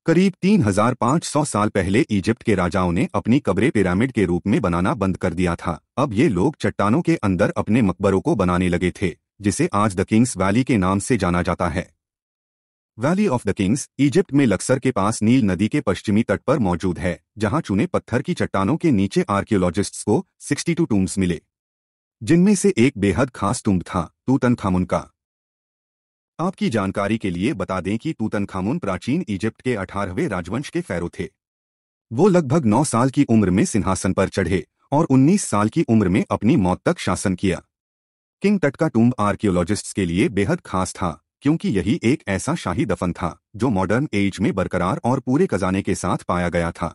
करीब 3500 साल पहले इजिप्ट के राजाओं ने अपनी कब्रें पिरामिड के रूप में बनाना बंद कर दिया था। अब ये लोग चट्टानों के अंदर अपने मकबरों को बनाने लगे थे, जिसे आज द किंग्स वैली के नाम से जाना जाता है। Valley of the Kings Egypt में लक्सर के पास नील नदी के पश्चिमी तट पर मौजूद है, जहां चूने पत्थर की चट्टानों के नीचे आर्कियोलॉजिस्ट्स को 62 टूम्स मिले, जिनमें से एक बेहद खास टूम्ब था, तूतनखामुन का। आपकी जानकारी के लिए बता दें कि तूतनखामुन प्राचीन इजिप्ट के 18वें राजवंश के फेरो थे। वो लगभग 9 साल की उम्र में सिंहासन पर चढ़े और 19 साल की उम्र में अपनी मौत तक शासन किया। किंग तट का टूम्ब आर्कियोलॉजिस्ट्स के लिए बेहद खास था, क्योंकि यही एक ऐसा शाही दफन था जो मॉडर्न एज में बरकरार और पूरे खजाने के साथ पाया गया था।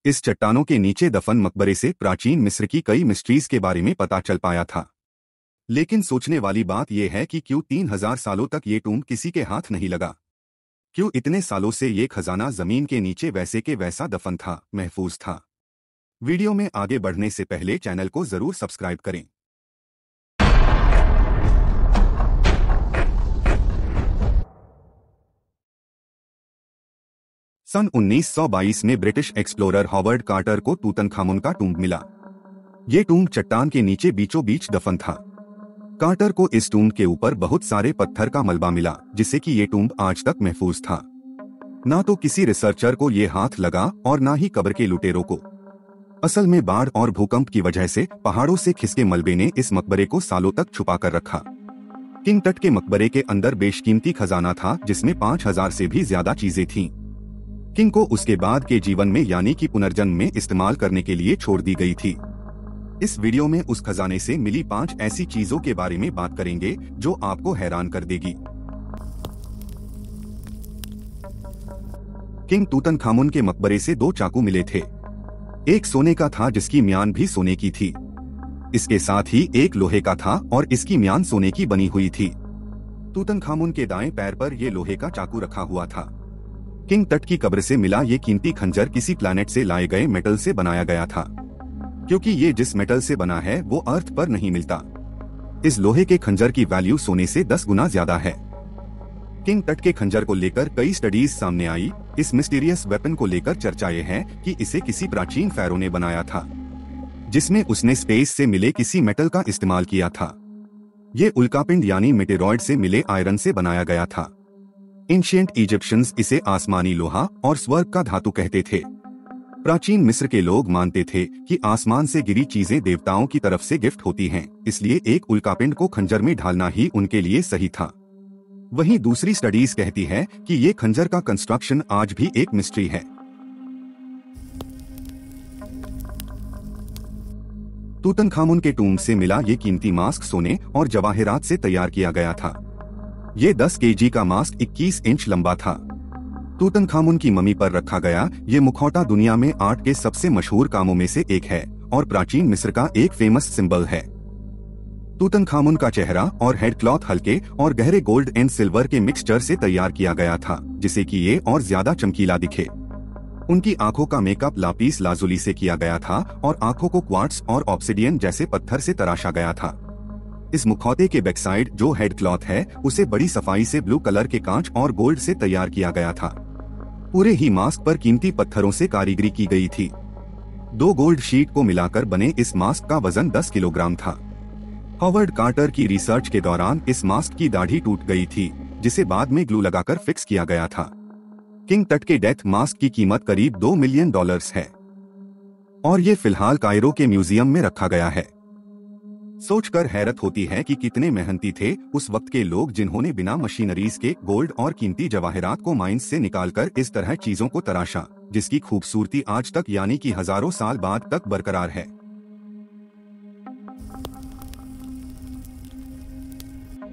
इस चट्टानों के नीचे दफन मकबरे से प्राचीन मिस्र की कई मिस्ट्रीज के बारे में पता चल पाया था। लेकिन सोचने वाली बात यह है कि क्यों 3000 सालों तक ये टूम्ब किसी के हाथ नहीं लगा? क्यों इतने सालों से ये खजाना जमीन के नीचे वैसे के वैसा दफन था, महफूज था? वीडियो में आगे बढ़ने से पहले चैनल को जरूर सब्सक्राइब करें। सन 1922 में ब्रिटिश एक्सप्लोरर हॉवर्ड कार्टर को तूतनखामुन का टूम्ब मिला। ये टूम्ब चट्टान के नीचे बीचों बीच दफन था। कार्टर को इस टूम्ब के ऊपर बहुत सारे पत्थर का मलबा मिला, जिससे कि ये टूम्ब आज तक महफूज था। ना तो किसी रिसर्चर को ये हाथ लगा और ना ही कब्र के लुटेरों को। असल में बाढ़ और भूकंप की वजह से पहाड़ों से खिसके मलबे ने इस मकबरे को सालों तक छुपा कर रखा। किंग तट के मकबरे के अंदर बेशकीमती खजाना था, जिसमें 5000 से भी ज्यादा चीजें थीं। किंग को उसके बाद के जीवन में यानी कि पुनर्जन्म में इस्तेमाल करने के लिए छोड़ दी गई थी। इस वीडियो में उस खजाने से मिली 5 ऐसी चीजों के बारे में बात करेंगे जो आपको हैरान कर देगी। किंग तूतनखामुन के मकबरे से 2 चाकू मिले थे। एक सोने का था जिसकी म्यान भी सोने की थी। इसके साथ ही एक लोहे का था और इसकी म्यान सोने की बनी हुई थी। तूतनखामुन के दाएं पैर पर यह लोहे का चाकू रखा हुआ था। किंग तट की कब्र से मिला ये कीमती खंजर किसी प्लैनेट से लाए गए मेटल से बनाया गया था, क्योंकि ये जिस मेटल से बना है वो अर्थ पर नहीं मिलता। इस लोहे के खंजर की वैल्यू सोने से 10 गुना ज्यादा है। किंग तट के खंजर को लेकर कई स्टडीज सामने आई। इस मिस्टीरियस वेपन को लेकर चर्चा ये है कि इसे किसी प्राचीन फेरो ने बनाया था, जिसमें उसने स्पेस से मिले किसी मेटल का इस्तेमाल किया था। ये उल्कापिंड यानी मेटेरॉइड से मिले आयरन से बनाया गया था। एंशिएंट इजिप्शियंस इसे आसमानी लोहा और स्वर्ग का धातु कहते थे। प्राचीन मिस्र के लोग मानते थे कि आसमान से गिरी चीजें देवताओं की तरफ से गिफ्ट होती हैं, इसलिए एक उल्कापिंड को खंजर में ढालना ही उनके लिए सही था। वहीं दूसरी स्टडीज कहती है कि ये खंजर का कंस्ट्रक्शन आज भी एक मिस्ट्री है। तूतनखामुन के टूम्ब से मिला ये कीमती मास्क सोने और जवाहरात से तैयार किया गया था। ये 10 केजी का मास्क 21 इंच लंबा था। तूतनखामुन की मम्मी पर रखा गया ये मुखौटा दुनिया में आर्ट के सबसे मशहूर कामों में से एक है और प्राचीन मिस्र का एक फेमस सिंबल है। तूतनखामुन का चेहरा और हेड क्लॉथ हल्के और गहरे गोल्ड एंड सिल्वर के मिक्सचर से तैयार किया गया था, जिसे कि ये और ज्यादा चमकीला दिखे। उनकी आंखों का मेकअप लापीस लाजुली से किया गया था और आंखों को क्वार्ट्स और ऑब्सिडियन जैसे पत्थर से तराशा गया था। इस मुखौटे के बैकसाइड जो हेड क्लॉथ है उसे बड़ी सफाई से ब्लू कलर के कांच और गोल्ड से तैयार किया गया था। पूरे ही मास्क पर कीमती पत्थरों से कारीगरी की गई थी। 2 गोल्ड शीट को मिलाकर बने इस मास्क का वजन 10 किलोग्राम था। हॉवर्ड कार्टर की रिसर्च के दौरान इस मास्क की दाढ़ी टूट गई थी, जिसे बाद में ग्लू लगाकर फिक्स किया गया था। किंग तट के डेथ मास्क की कीमत करीब $2 मिलियन है और ये फिलहाल कायरो के म्यूजियम में रखा गया है। सोचकर हैरत होती है कि कितने मेहनती थे उस वक्त के लोग, जिन्होंने बिना मशीनरीज के गोल्ड और कीमती जवाहरात को माइंस से निकालकर इस तरह चीजों को तराशा, जिसकी खूबसूरती आज तक यानी कि हजारों साल बाद तक बरकरार है।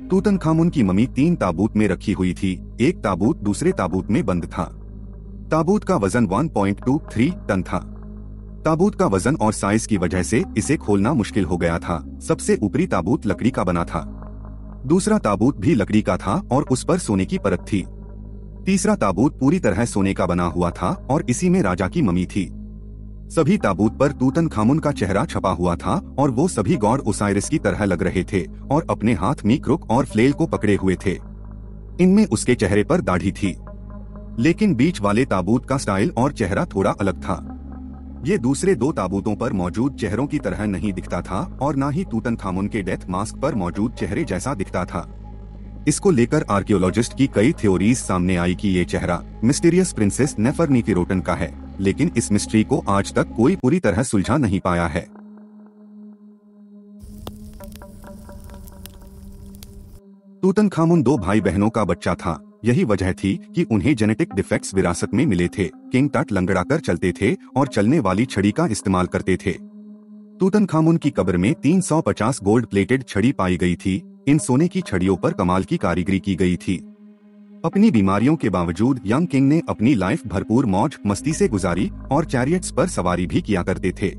तूतनखामुन की मम्मी 3 ताबूत में रखी हुई थी। एक ताबूत दूसरे ताबूत में बंद था। ताबूत का वजन 1.23 टन था। ताबूत का वजन और साइज की वजह से इसे खोलना मुश्किल हो गया था। सबसे ऊपरी ताबूत लकड़ी का बना था। दूसरा ताबूत भी लकड़ी का था और उस पर सोने की परत थी। तीसरा ताबूत पूरी तरह सोने का बना हुआ था और इसी में राजा की मम्मी थी। सभी ताबूत पर तूतनखामुन का चेहरा छपा हुआ था और वो सभी गॉड ओसाइरिस की तरह लग रहे थे और अपने हाथ में क्रुक और फ्लेल को पकड़े हुए थे। इनमें उसके चेहरे पर दाढ़ी थी। लेकिन बीच वाले ताबूत का स्टाइल और चेहरा थोड़ा अलग था। ये दूसरे दो ताबूतों पर मौजूद चेहरों की तरह नहीं दिखता था और न ही तूतनखामुन के डेथ मास्क पर मौजूद चेहरे जैसा दिखता था। इसको लेकर आर्कियोलॉजिस्ट की कई थ्योरीज सामने आई कि ये चेहरा मिस्टीरियस प्रिंसेस नेफरनीफिरोटन का है, लेकिन इस मिस्ट्री को आज तक कोई पूरी तरह सुलझा नहीं पाया है। तूतनखामुन दो भाई बहनों का बच्चा था। यही वजह थी कि उन्हें जेनेटिक डिफेक्ट्स विरासत में मिले थे। किंग टट लंगड़ाकर चलते थे और चलने वाली छड़ी का इस्तेमाल करते थे। तूतनखामुन की कब्र में 350 गोल्ड प्लेटेड छड़ी पाई गई थी। इन सोने की छड़ियों पर कमाल की कारीगरी की गई थी। अपनी बीमारियों के बावजूद यंग किंग ने अपनी लाइफ भरपूर मौज मस्ती से गुजारी और चैरियट्स पर सवारी भी किया करते थे।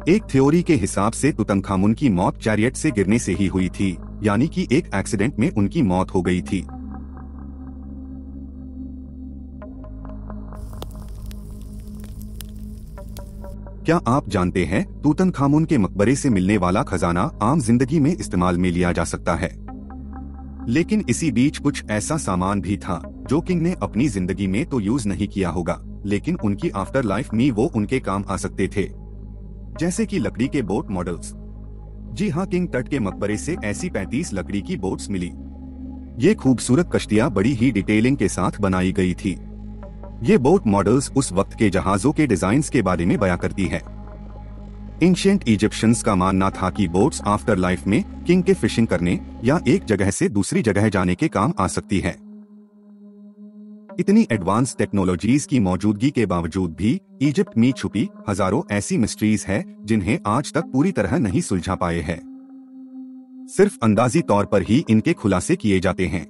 एक थ्योरी के हिसाब से तूतनखामुन की मौत चैरियट से गिरने से ही हुई थी, यानी कि एक एक्सीडेंट में उनकी मौत हो गई थी। क्या आप जानते हैं तूतनखामुन के मकबरे से मिलने वाला खजाना आम जिंदगी में इस्तेमाल में लिया जा सकता है, लेकिन इसी बीच कुछ ऐसा सामान भी था जो किंग ने अपनी जिंदगी में तो यूज नहीं किया होगा, लेकिन उनकी आफ्टर लाइफ में वो उनके काम आ सकते थे, जैसे कि लकड़ी के बोट मॉडल्स। जी हाँ, किंग टट के मकबरे से ऐसी 35 लकड़ी की बोट्स मिली। ये खूबसूरत कश्तियां बड़ी ही डिटेलिंग के साथ बनाई गई थी। ये बोट मॉडल्स उस वक्त के जहाजों के डिजाइन्स के बारे में बयां करती है। एंशिएंट इजिप्शियंस का मानना था कि बोट्स आफ्टर लाइफ में किंग के फिशिंग करने या एक जगह से दूसरी जगह जाने के काम आ सकती है। इतनी एडवांस टेक्नोलॉजीज की मौजूदगी के बावजूद भी इजिप्ट में छुपी हजारों ऐसी मिस्ट्रीज है जिन्हें आज तक पूरी तरह नहीं सुलझा पाए हैं। सिर्फ अंदाजी तौर पर ही इनके खुलासे किए जाते हैं।